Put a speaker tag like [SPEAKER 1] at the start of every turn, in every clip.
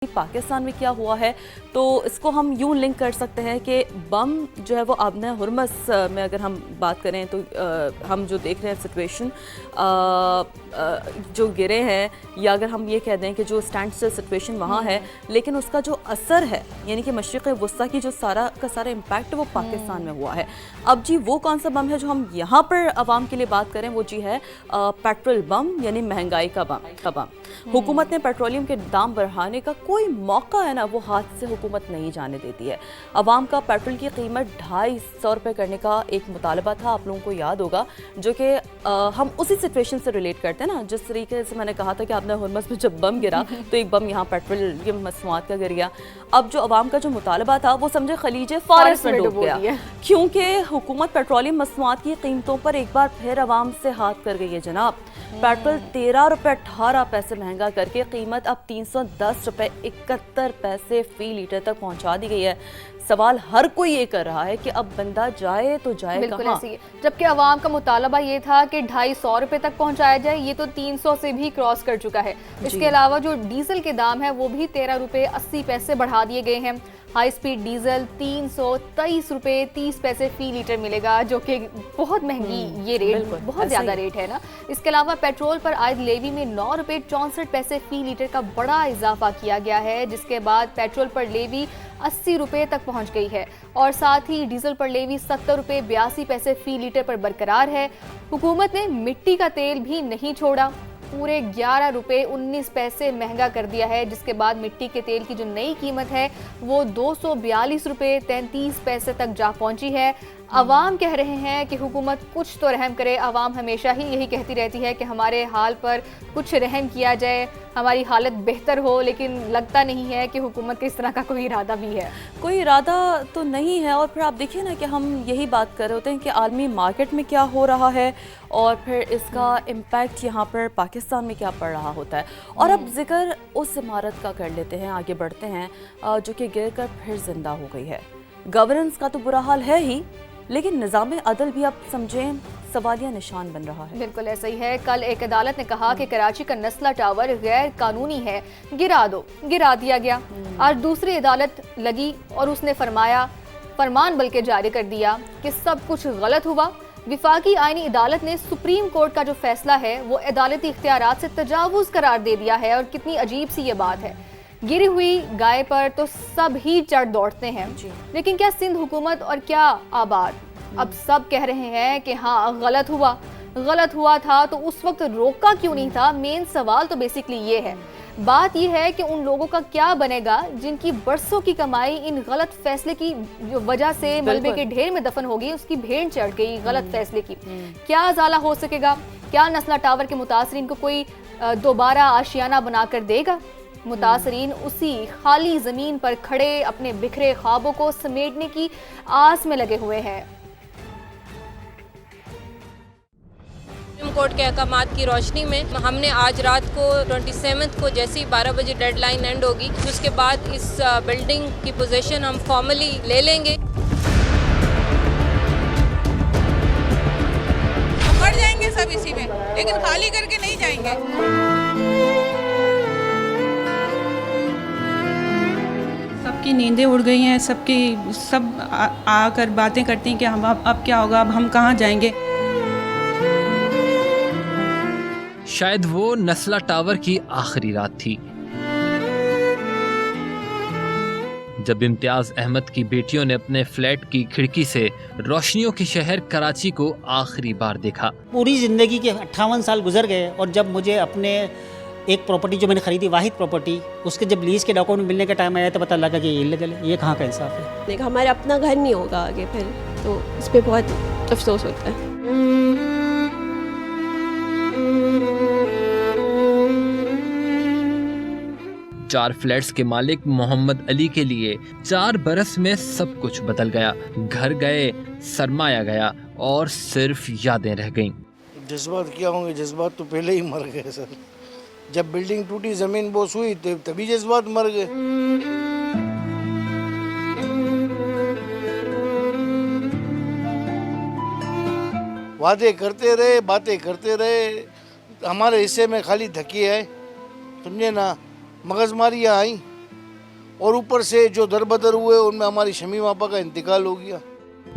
[SPEAKER 1] पाकिस्तान में क्या हुआ है, तो इसको हम यूं लिंक कर सकते हैं कि बम जो है वो आबना हुरमस में अगर हम बात करें तो हम जो देख रहे हैं सिचुएशन जो गिरे हैं, या अगर हम ये कह दें कि जो स्टैंड स्टिल सिचुएशन वहाँ है, लेकिन उसका जो असर है यानी कि मशरिक़ वस्ता की जो सारा का सारा इम्पैक्ट वो पाकिस्तान में हुआ है। अब जी वो कौन सा बम है जो हम यहाँ पर आवाम के लिए बात करें, वो जी है पेट्रोल बम, यानी महंगाई का बम। हुकूमत ने पेट्रोलियम के दाम बढ़ाने का कोई मौका है ना वो हाथ से हुकूमत नहीं जाने देती है। अवाम का पेट्रोल की कीमत 250 रुपये करने का एक मुतालबा था, आप लोगों को याद होगा, जो कि हम उसी सिचुएशन से रिलेट करते हैं ना, जिस तरीके से मैंने कहा था कि आपने हुरमस में जब बम गिरा तो एक बम यहाँ पेट्रोलियम मसनूआत का गिर गया। अब जो अवाम का जो मुतालबा था वो समझे खलीज फारस में डूब गया, क्योंकि हुकूमत पेट्रोलियम मसनूआत की कीमतों पर एक बार फिर अवाम से हाथ कर गई है जनाब। पेट्रोल 13 रुपये 18 पैसे महंगा करके कीमत अब 310 रुपये 71 पैसे फी लीटर तक पहुंचा दी गई है। सवाल हर कोई ये कर रहा है कि अब बंदा जाए तो जाए कहाँ?
[SPEAKER 2] ऐसी है, जबकि अवाम का मुतालबा ये था कि 250 रुपये तक पहुंचाया जाए, ये तो 300 से भी क्रॉस कर चुका है। इसके अलावा जो डीजल के दाम है वो भी 13 रुपये 80 पैसे बढ़ा दिए गए हैं। हाई स्पीड डीजल 323 रुपये 30 पैसे फी लीटर मिलेगा, जो कि बहुत महंगी ये रेट, बहुत ज़्यादा रेट है ना। इसके अलावा पेट्रोल पर आयद लेवी में 9 रुपये 64 पैसे फी लीटर का बड़ा इजाफा किया गया है, जिसके बाद पेट्रोल पर लेवी 80 रुपये तक पहुंच गई है, और साथ ही डीजल पर लेवी 70 रुपये 82 पैसे फी लीटर पर बरकरार है। हुकूमत ने मिट्टी का तेल भी नहीं छोड़ा, पूरे 11 रुपये 19 पैसे महंगा कर दिया है, जिसके बाद मिट्टी के तेल की जो नई कीमत है वो 242 रुपये 33 पैसे तक जा पहुंची है। अवाम कह रहे हैं कि हुकूमत कुछ तो रहम करे। अवाम हमेशा ही यही कहती रहती है कि हमारे हाल पर कुछ रहम किया जाए, हमारी हालत बेहतर हो, लेकिन लगता नहीं है कि हुकूमत के इस तरह का कोई इरादा भी है।
[SPEAKER 1] कोई इरादा तो नहीं है। और फिर आप देखिए ना कि हम यही बात कर रहे होते हैं कि आलमी मार्केट में क्या हो रहा है और फिर इसका इम्पैक्ट यहाँ पर पाकिस्तान में क्या पड़ रहा होता है। और अब जिक्र उस इमारत का कर लेते हैं, आगे बढ़ते हैं, जो कि गिर कर फिर जिंदा हो गई है। गवर्नेंस का तो बुरा हाल है ही, लेकिन निज़ाम अदल भी अब समझें सवालिया निशान बन रहा है।
[SPEAKER 2] बिल्कुल ऐसा ही है। कल एक अदालत ने कहा कि कराची का नस्ला टावर गैर कानूनी है, गिरा दो, गिरा दिया गया। आज दूसरी अदालत लगी और उसने फरमान बल्कि जारी कर दिया कि सब कुछ गलत हुआ। विफाकी आईनी अदालत ने सुप्रीम कोर्ट का जो फैसला है वो अदालती इख्तियारात से तजावुज करार दे दिया है। और कितनी अजीब सी ये बात है, गिरी हुई गाय पर तो सब ही चढ़ दौड़ते हैं, लेकिन क्या सिंध हुकूमत और क्या आबाद? अब सब कह रहे हैं कि हाँ गलत हुआ था, तो उस वक्त रोका क्यों नहीं था? मेन सवाल तो बेसिकली ये है। बात ये है कि उन लोगों का क्या बनेगा जिनकी बरसों की कमाई इन गलत फैसले की वजह से मलबे के ढेर में दफन हो गई, उसकी भेड़ चढ़ गई गलत फैसले की। क्या अजाला हो सकेगा? क्या नस्ला टावर के मुतासरीन को कोई दोबारा आशियाना बनाकर देगा? मुतासरीन उसी खाली जमीन पर खड़े अपने बिखरे ख्वाबों को समेटने की आस में लगे हुए हैं।
[SPEAKER 3] सुप्रीम कोर्ट के अहकामात की रोशनी में हमने आज रात को 27 को जैसे ही 12 बजे डेडलाइन एंड होगी, उसके बाद इस बिल्डिंग की पोजीशन हम फॉर्मली ले लेंगे।
[SPEAKER 4] मर जाएंगे सब इसी में, लेकिन खाली करके नहीं जाएंगे।
[SPEAKER 5] सबकी नींदें उड़ गई हैं, सब आकर बातें करती हैं कि हम अब क्या होगा, अब हम कहाँ जाएंगे।
[SPEAKER 6] शायद वो नस्ला टावर की आखिरी रात थी जब इम्तियाज अहमद की बेटियों ने अपने फ्लैट की खिड़की से रोशनियों के शहर कराची को आखिरी बार देखा।
[SPEAKER 7] पूरी ज़िंदगी के 58 साल गुजर गए, और जब मुझे अपने एक प्रॉपर्टी जो मैंने खरीदी, वाहिद प्रॉपर्टी, उसके जब लीज के डॉक्यूमेंट मिलने का टाइम आया तो पता लगा कि ये इल्लीगल है। ये कहाँ का इंसाफ है?
[SPEAKER 8] हमारा अपना घर नहीं होगा आगे फिर, तो इस पर बहुत अफसोस होता है।
[SPEAKER 6] चार फ्लैट्स के मालिक मोहम्मद अली के लिए 4 बरस में सब कुछ बदल गया। घर गए, सरमाया गया और सिर्फ यादें रह गईं।
[SPEAKER 9] जज्बात क्या होंगे? जज्बात तो पहले ही मर गए सर। जब बिल्डिंग टूटी, जमीन बोस हुई, तभी जज्बात मर गए। वादे करते रहे, बातें करते रहे, हमारे हिस्से में खाली धक्के आए, समझे ना, मगजमारियाँ आई, और ऊपर से जो दरबदर हुए उनमें हमारी शमी आपा का इंतकाल हो गया।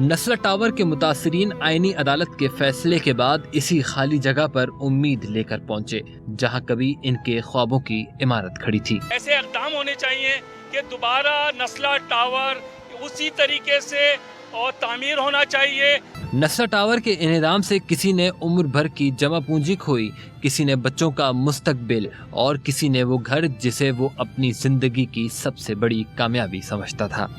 [SPEAKER 6] नस्ला टावर के मुतासरीन आईनी अदालत के फैसले के बाद इसी खाली जगह पर उम्मीद लेकर पहुंचे जहां कभी इनके ख्वाबों की इमारत खड़ी थी।
[SPEAKER 10] ऐसे इक़दाम होने चाहिए कि दोबारा नस्ला टावर उसी तरीके से और तामीर होना चाहिए।
[SPEAKER 6] नस्ला टावर के इन्हिदाम से किसी ने उम्र भर की जमा पूंजी खोई, किसी ने बच्चों का मुस्तकबिल और किसी ने वो घर जिसे वो अपनी जिंदगी की सबसे बड़ी कामयाबी समझता था।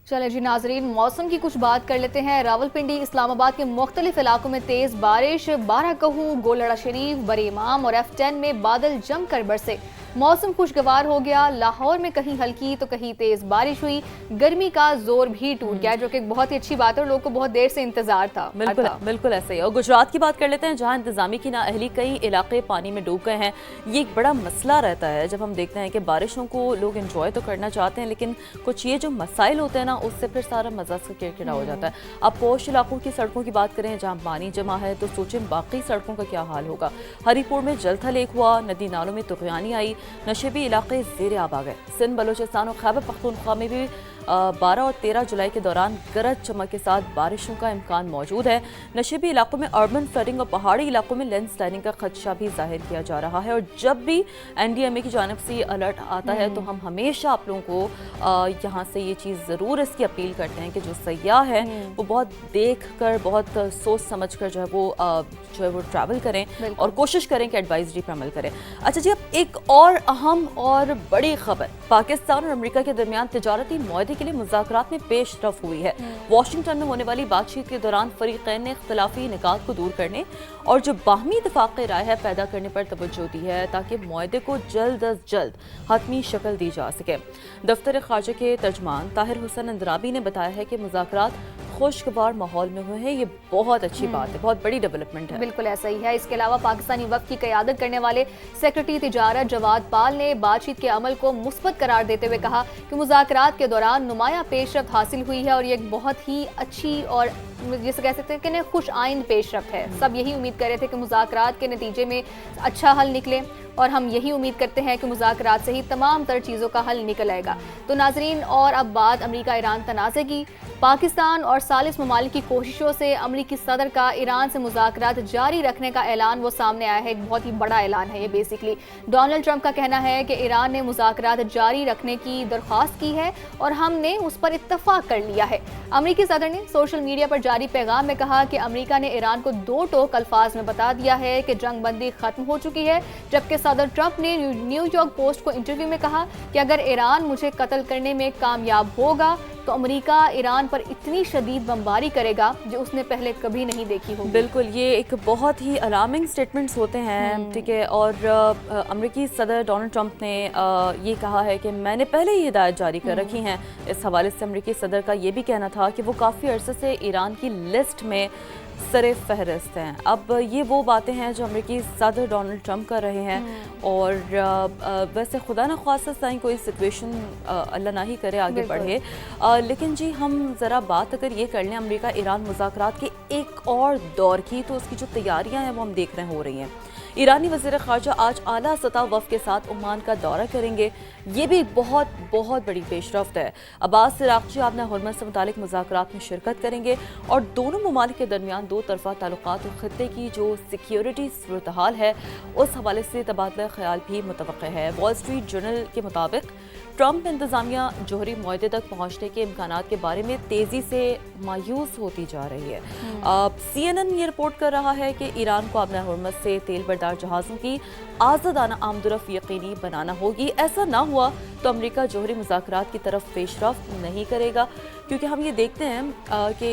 [SPEAKER 2] चले जी नाजरीन, मौसम की कुछ बात कर लेते हैं। रावलपिंडी, इस्लामाबाद के मुख्तलिफ इलाकों में तेज बारिश, बाराकहू, गोलड़ा शरीफ, बरे इमाम और F10 में बादल जमकर बरसे। मौसम खुशगवार हो गया। लाहौर में कहीं हल्की तो कहीं तेज बारिश हुई। गर्मी का जोर भी टूट गया, जो कि एक बहुत ही अच्छी बात है और लोगों को बहुत देर से इंतजार था।
[SPEAKER 1] बिल्कुल ऐसे ही। और गुजरात की बात कर लेते हैं, जहां इंतजामी की नाअहली, कई इलाके पानी में डूब गए हैं। ये एक बड़ा मसला रहता है जब हम देखते हैं कि बारिशों को लोग एंजॉय तो करना चाहते हैं, लेकिन कुछ ये जो मसाइल होते हैं ना, उससे फिर सारा मजा से किरकिरा हो जाता है। अब पोश इलाकों की सड़कों की बात करें जहाँ पानी जमा है, तो सोचें बाकी सड़कों का क्या हाल होगा। हरीपुर में जलथा लेक हुआ, नदी नालों में तुग़यानी आई, नशेबी इलाके ज़ेर आब आ गए। सिंध, बलोचिस्तान और खैबर पख्तूनख्वा में भी 12 और 13 जुलाई के दौरान गरज चमक के साथ बारिशों का इम्कान मौजूद है। नशेबी इलाकों में अर्बन फ्लडिंग और पहाड़ी इलाकों में लैंडस्लाइडिंग का खदशा भी जाहिर किया जा रहा है। और जब भी NDMA की जानिब से अलर्ट आता है तो हम हमेशा आप लोगों को यहाँ से ये चीज़ ज़रूर इसकी अपील करते हैं कि जो सयाह है वो बहुत देख कर, बहुत सोच समझ कर जो है वो ट्रैवल करें और कोशिश करें कि एडवाइजरी पर अमल करें। अच्छा जी, अब एक और अहम और बड़ी खबर, पाकिस्तान और अमेरिका के दरमियान तिजारती मुआहदे के लिए मुज़ाकरात में पेशरफ हुई है। वाशिंगटन में होने वाली बातचीत के दौरान फरीक़ैन ने इख्तिलाफी निकात को दूर करने और जो बाहमी इत्तेफ़ाक़ राय है पैदा करने पर तवज्जो दी है, ताकि मुआहदे को जल्द अज जल्द हतमी शक्ल दी जा सके। दफ्तर ख़ारजा के तर्जमान ताहिर हुसैन अंदराबी ने बताया है कि मुज़ाकरात खुशगवार माहौल में हुए हैं। ये बहुत अच्छी बात है, बहुत बड़ी डेवलपमेंट है।
[SPEAKER 2] बिल्कुल ऐसा ही है। इसके अलावा पाकिस्तानी वफ़द की क़यादत करने वाले सेक्रेटरी तिजारत जवाद पाल ने बातचीत के अमल को मुस्बत करार देते हुए कहा कि मुज़ाकरात के दौरान नुमाया पेशरफ्त हासिल हुई है और ये एक बहुत ही अच्छी और जिसे कह सकते हैं कि खुश आइंद पेशरफ्त है। सब यही उम्मीद कर रहे थे कि मुज़ाकरात के नतीजे में अच्छा हल निकले और हम यही उम्मीद करते हैं कि मुज़ाकरात से ही तमाम तर चीज़ों का हल निकल आएगा। तो नाजरीन, और अब बात अमेरिका ईरान तनाज़े की। पाकिस्तान और सालिस ममालिक की कोशिशों से अमरीकी सदर का ईरान से मुज़ाकरात जारी रखने का ऐलान वो सामने आया है। एक बहुत ही बड़ा ऐलान है ये। बेसिकली डोनाल्ड ट्रंप का कहना है कि ईरान ने मुज़ाकरात जारी रखने की दरख्वास्त की है और हमने उस पर इत्तफाक कर लिया है। अमरीकी सदर ने सोशल मीडिया पर जारी पैगाम में कहा कि अमरीका ने ईरान को दो टोक अल्फाज में बता दिया है कि जंग बंदी खत्म हो चुकी है, जबकि सदर ट्रंप ने न्यूयॉर्क पोस्ट को इंटरव्यू में कहा कि अगर ईरान मुझे कत्ल करने में कामयाब होगा तो अमेरिका ईरान पर इतनी शदीद बमबारी करेगा जो उसने पहले कभी नहीं देखी होगी।
[SPEAKER 1] बिल्कुल, ये एक बहुत ही अलार्मिंग स्टेटमेंट्स होते हैं, ठीक है। और अमेरिकी सदर डोनाल्ड ट्रंप ने ये कहा है कि मैंने पहले ही हिदायत जारी कर रखी हैं। इस हवाले से अमेरिकी सदर का ये भी कहना था कि वो काफ़ी अरसे से ईरान की लिस्ट में सरे फहरिस्त हैं। अब ये वो बातें हैं जो अमेरिकी सदर डोनाल्ड ट्रंप कर रहे हैं और वैसे खुदा न ख्वास्ता साईं कोई सिचुएशन अल्लाह ना ही करे आगे बढ़े, लेकिन जी हम ज़रा बात अगर ये कर लें अमेरिका ईरान मुज़ाकरात के एक और दौर की, तो उसकी जो तैयारियां हैं वो हम देख रहे हो रही हैं। ईरानी वज़ीर ख़ारजा आज आला सतह वफ़द के साथ ओमान का दौरा करेंगे। ये भी बहुत बहुत बड़ी पेशरफ्त है। अब्बास इराक़ची आबना हुर्मत से मुतालिक मुज़ाकरात में शिरकत करेंगे और दोनों ममालिक के दरमियान दो तरफ़ा ताल्लुक़ात और ख़ित्ते की जो सिक्योरिटी सूरत हाल है उस हवाले से तबादला ख़याल भी मुतवक्किल है। वॉल स्ट्रीट जर्नल के मुताबिक ट्रंप इंतज़ामिया जोहरी मुआहदे तक पहुँचने के इम्कानात के बारे में तेज़ी से मायूस होती जा रही है। CNN ये रिपोर्ट कर रहा है कि ईरान को आबना हुर्मत से तेल बरदार जहाज़ों की आज़ादाना आमदरफ़्त यकीनी बनाना होगी। ऐसा ना हुआ तो अमेरिका जोहरी मुज़ाकरात की तरफ पेशरफ्त नहीं करेगा, क्योंकि हम ये देखते हैं कि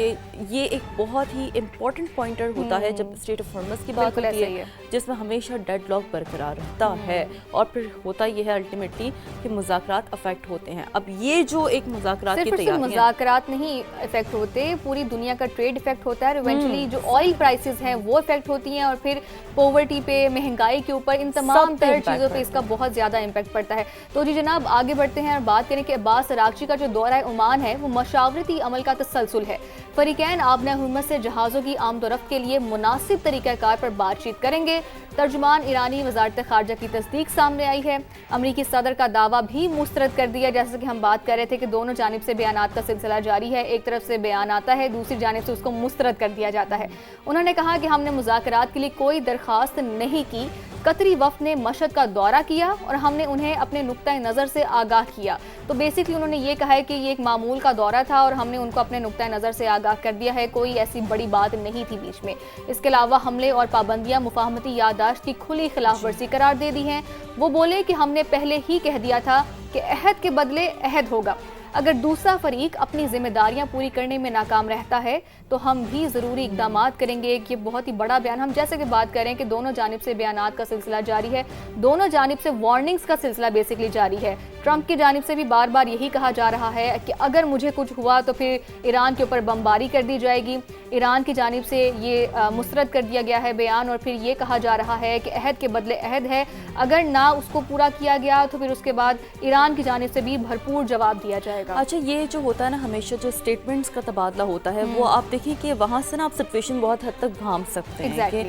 [SPEAKER 1] ये एक बहुत ही इम्पोर्टेंट पॉइंटर होता है जब स्टेट ऑफ हॉर्मस की बात होती है, जिसमें हमेशा डेडलॉक बरकरार रहता है और फिर होता ये है अल्टीमेटली कि मुज़ाकरात अफेक्ट होते हैं। अब ये जो एक मुज़ाकरात की तैयारी,
[SPEAKER 2] मुज़ाकरात नहीं इफेक्ट होते, पूरी दुनिया का ट्रेड इफेक्ट होता है। इवेंचुअली जो ऑयल प्राइसेस हैं वो इफेक्ट होती हैं और फिर पॉवर्टी पे, پہ, مہنگائی کے اوپر, ان تمام
[SPEAKER 1] سب پہ
[SPEAKER 2] تر
[SPEAKER 1] impact
[SPEAKER 2] چیزوں پہ
[SPEAKER 1] پڑتا
[SPEAKER 2] اس کا بہت زیادہ امپیکٹ پڑتا ہے. تو جی جناب آگے بڑھتے ہیں اور بات کریں کہ عباس عراقچی کا جو دورہ عمان ہے وہ مشاورتی عمل کا تسلسل ہے. فریقین آبنہ حرمت سے جہازوں کی آمد و رفت کے لیے مناسب طریقہ کار پر بات چیت کریں گے. ترجمان ایرانی وزارت خارجہ کی تصدیق سامنے آئی ہے. امریکی صدر کا دعویٰ بھی مسترد کر دیا, جیسا کہ ہم بات کر رہے تھے کہ دونوں جانب سے بیانات کا سلسلہ جاری ہے. ایک طرف سے بیان آتا ہے, دوسری جانب سے اس کو مسترد کر دیا جاتا ہے. انہوں نے کہا کہ ہم نے مذاکرات کے لیے کوئی درخواست نہیں کی. قطری وفد نے مشہد کا دورہ کیا اور ہم نے انہیں اپنے نقطہ نظر سے آگاہ کیا. تو بیسکلی انہوں نے یہ کہا ہے کہ یہ ایک معمول کا دورہ تھا اور ہم نے ان کو اپنے نقطہ نظر سے آگاہ کر دیا ہے, کوئی ایسی بڑی بات نہیں تھی بیچ میں. اس کے علاوہ حملے اور پابندیاں مفاہمتی یادداشت کی کھلی خلاف ورزی قرار دے دی ہیں. وہ بولے کہ ہم نے پہلے ہی کہہ دیا تھا کہ عہد کے بدلے عہد ہوگا. اگر دوسرا فریق اپنی ذمہ داریاں پوری کرنے میں ناکام رہتا ہے تو ہم بھی ضروری اقدامات کریں گے. یہ بہت ہی بڑا بیان, ہم جیسے کہ بات کریں کہ دونوں جانب سے بیانات کا سلسلہ جاری ہے, دونوں جانب سے وارننگز کا سلسلہ بیسکلی جاری ہے. ٹرمپ کی جانب سے بھی بار بار یہی کہا جا رہا ہے کہ اگر مجھے کچھ ہوا تو پھر ایران کے اوپر بمباری کر دی جائے گی. ایران کی جانب سے یہ مسترد کر دیا گیا ہے بیان, اور پھر یہ کہا جا رہا ہے کہ عہد کے بدلے عہد ہے, اگر نہ اس کو پورا کیا گیا تو پھر اس کے بعد ایران کی جانب سے بھی بھرپور جواب دیا جائے گا.
[SPEAKER 1] اچھا, یہ جو ہوتا ہے نا ہمیشہ جو سٹیٹمنٹس کا تبادلہ ہوتا ہے وہ آپ دیکھیں کہ وہاں سے نا آپ سچویشن بہت حد تک بھام سکتے ہیں کہ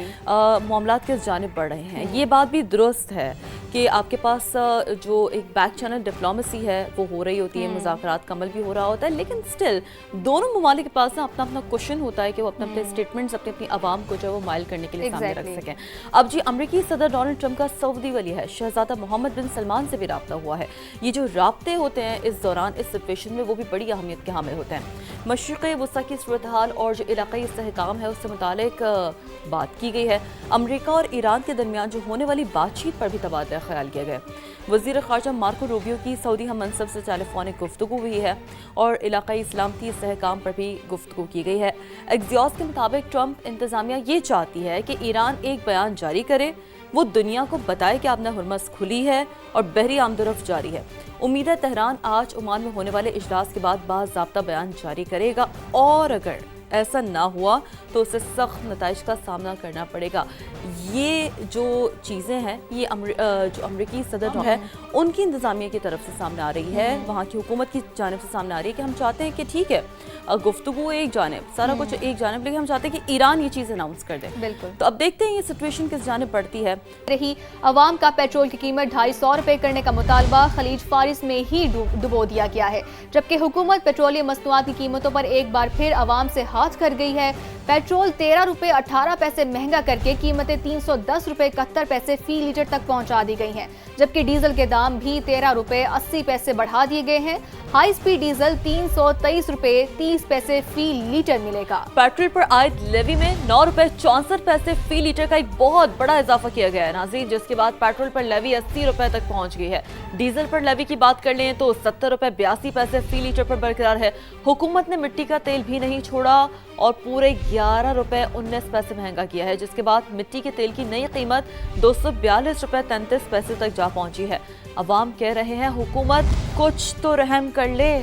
[SPEAKER 1] معاملات کس جانب بڑھ رہے ہیں. یہ بات بھی درست ہے کہ آپ کے پاس جو ایک بیک چینل ڈپلومیسی ہے وہ ہو رہی ہوتی ہے, مذاکرات کا عمل بھی ہو رہا ہوتا ہے, لیکن سٹل دونوں ممالک کے پاس نا اپنا کوشچن ہوتا ہے کہ وہ اپنے سٹیٹمنٹس اپنی عوام کو جو ہے وہ مائل کرنے کے لیے سامنے رکھ سکیں. اب جی امریکی صدر ڈونلڈ ٹرمپ کا سعودی ولی ہے شہزادہ محمد بن سلمان سے بھی رابطہ ہوا ہے. یہ جو رابطے ہوتے ہیں اس دوران اس سچویشن میں وہ بھی بڑی اہمیت کے حامل ہوتے ہیں. مشرق وسطیٰ کی صورتحال اور جو علاقائی استحکام ہے اس سے متعلق بات کی گئی ہے. امریکہ اور ایران کے درمیان جو ہونے والی بات چیت پر بھی تبادلہ خیال کیا گیا. وزیر خارجہ مارکو روبیو کی سعودی ہم منصب سے ٹیلی فونک گفتگو ہوئی ہے اور علاقائی سلامتی استحکام پر بھی گفتگو کی گئی ہے. ایکزیوس کے مطابق ٹرمپ انتظامیہ یہ چاہتی ہے کہ ایران ایک بیان جاری کرے, وہ دنیا کو بتائے کہ آبنہ ہرمز کھلی ہے اور بحری آمد و رفت جاری ہے. امید ہے تہران آج عمان میں ہونے والے اجلاس کے بعد باضابطہ بیان جاری کرے گا, اور اگر ایسا نہ ہوا تو اسے سخت نتائج کا سامنا کرنا پڑے گا. یہ جو چیزیں ہیں یہ جو امریکی صدر ہے ان کی انتظامیہ کی طرف سے سامنے آ رہی ہے, وہاں کی حکومت کی جانب سے سامنے آ رہی ہے کہ ہم چاہتے ہیں کہ ٹھیک ہے گفتگو ایک جانب, سارا کچھ ایک جانب, لیکن ہم چاہتے ہیں کہ ایران یہ چیز اناؤنس کر دے.
[SPEAKER 2] بالکل.
[SPEAKER 1] تو اب دیکھتے ہیں یہ سچویشن کس جانب بڑھتی ہے.
[SPEAKER 2] رہی عوام کا پیٹرول کی قیمت 250 روپے کرنے کا مطالبہ خلیج فارس میں ہی ڈبو دیا گیا ہے, جبکہ حکومت پیٹرولیم مصنوعات کی قیمتوں پر ایک بار پھر عوام سے ہاتھ کر گئی ہے. پیٹرول 13 روپے 18 پیسے مہنگا کر کے قیمتیں 310 روپے 71 پیسے فی لیٹر تک پہنچا دی گئی ہیں, جبکہ ڈیزل کے دام بھی 13 روپے 80 پیسے بڑھا دیے گئے ہیں. ہائی سپیڈ ڈیزل 323 روپے 30 پیسے فی لیٹر ملے گا.
[SPEAKER 1] پیٹرول پر عائد لیوی میں 9 روپے 64 پیسے فی لیٹر کا ایک بہت بڑا اضافہ کیا گیا ہے ناظرین, جس کے بعد پیٹرول پر لیوی 80 روپے تک پہنچ گئی ہے. ڈیزل پر لیوی کی بات کر لیں تو 70 روپے 82 پیسے فی لیٹر پر برقرار ہے. حکومت نے مٹی کا تیل بھی نہیں چھوڑا اور پورے 11 روپے 19 پیسے مہنگا کیا ہے, جس کے بعد مٹی کے تیل کی نئی قیمت 242 روپے 33 پیسے تک جا پہنچی ہے. عوام کہہ رہے ہیں حکومت کچھ تو رحم کر لے.